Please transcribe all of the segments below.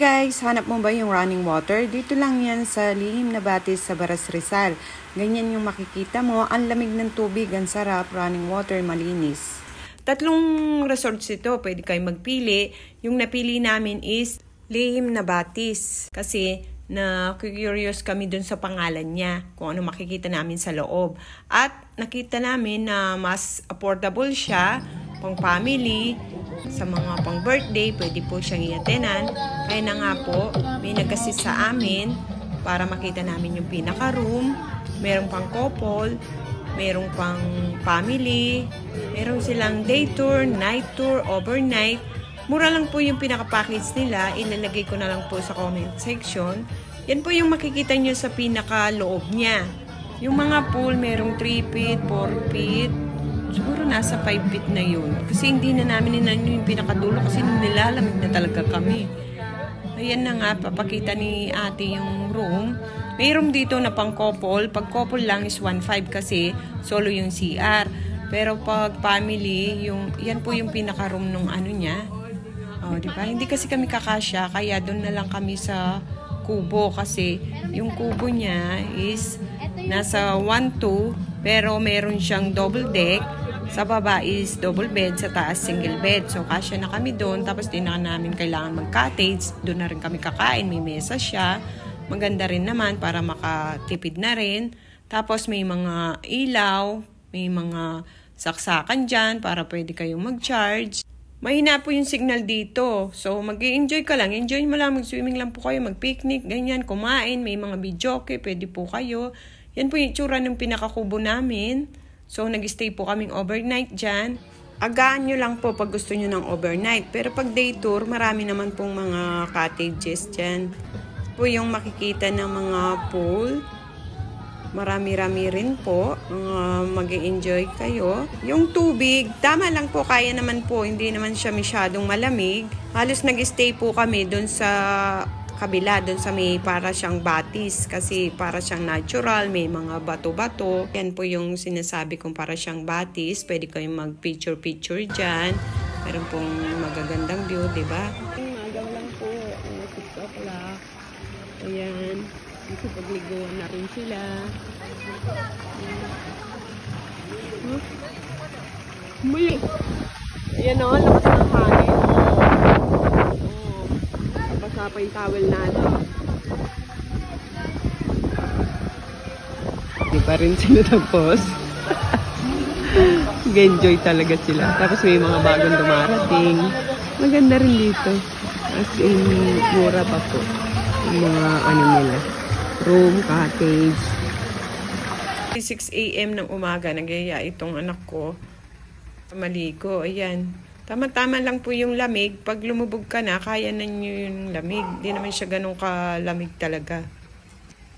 Guys, hanap mo ba yung running water? Dito lang yan sa Lihim na Batis sa Baras Rizal. Ganyan yung makikita mo, ang lamig ng tubig, ang sarap, running water, malinis. Tatlong resorts ito, pwede kayo magpili. Yung napili namin is Lihim na Batis. Kasi na-curious kami dun sa pangalan niya, kung ano makikita namin sa loob. At nakita namin na mas affordable siya, pang family, sa mga pang birthday, pwede po siyang i-attenan. Kaya na nga po, may nag-assist sa amin para makita namin yung pinaka-room. Merong pang couple, merong pang family, merong silang day tour, night tour, overnight. Mura lang po yung pinaka-package nila. Ilalagay ko na lang po sa comment section. Yan po yung makikita nyo sa pinaka-loob niya. Yung mga pool, merong 3 feet, 4 feet, siguro nasa 5 feet na yun. Kasi hindi na namin yung pinakadulo kasi nilalamig na talaga kami. Ayan na nga, papakita ni ate yung room. May room dito na pang couple. Pag couple lang is 1.5 kasi solo yung CR. Pero pag family, yan po yung pinaka-room nung ano niya. Oh, diba? Hindi kasi kami kakasya, kaya doon na lang kami sa kubo. Kasi yung kubo niya is nasa 1.2, pero meron siyang double deck. Sa baba is double bed, sa taas single bed. So, kasya na kami doon. Tapos, di na namin kailangan mag-cottage. Doon na rin kami kakain. May mesa siya. Maganda rin naman para makatipid na rin. Tapos, may mga ilaw. May mga saksakan dyan para pwede kayong mag-charge. Mahina po yung signal dito. So, mag-i-enjoy ka lang. Enjoy mo lang. Mag-swimming lang po kayo. Mag-picnic, ganyan. Kumain. May mga videoke. Pwede po kayo. Yan po yung itsura ng pinakakubo namin. So, nag-stay po kaming overnight dyan. Agaan nyo lang po pag gusto nyo ng overnight. Pero pag day tour, marami naman pong mga cottages dyan. Po yung makikita ng mga pool. Marami-rami rin po. Mag-e-enjoy kayo. Yung tubig, tama lang po. Kaya naman po. Hindi naman siya masyadong malamig. Halos nag-stay po kami dun sa kabila, doon sa may para siyang batis kasi para siyang natural, may mga bato-bato. Yan po yung sinasabi kong para siyang batis. Pwede kayong mag-picture-picture dyan. Meron pong magagandang view, diba? Magaw lang po, 6 o'clock. Ayan, kasi pagliguan na rin sila. Ayan o, lakas ng hangin. Basa pa yung towel natin. Hindi pa rin sila tapos. Enjoy talaga sila. Tapos may mga bagong dumarating. Maganda rin dito. As in, mura pa po. Yung mga ano nila. Room, cottage. 6 AM ng umaga, nagyaya itong anak ko. Maligo, ayan. Tama-tama lang po yung lamig. Pag lumubog ka na, kaya na nyo yung lamig. Di naman siya ganun kalamig talaga.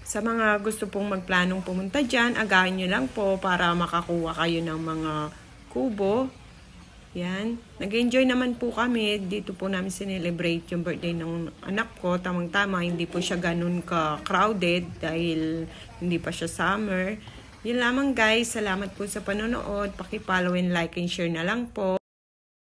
Sa mga gusto pong magplanong pumunta dyan, agahan nyo lang po para makakuha kayo ng mga kubo. Yan. Nag-enjoy naman po kami. Dito po namin sinelebrate yung birthday ng anak ko. Tamang-tama, hindi po siya ganun ka-crowded dahil hindi pa siya summer. Yun lamang guys. Salamat po sa panonood. Paki-follow and like and share na lang po.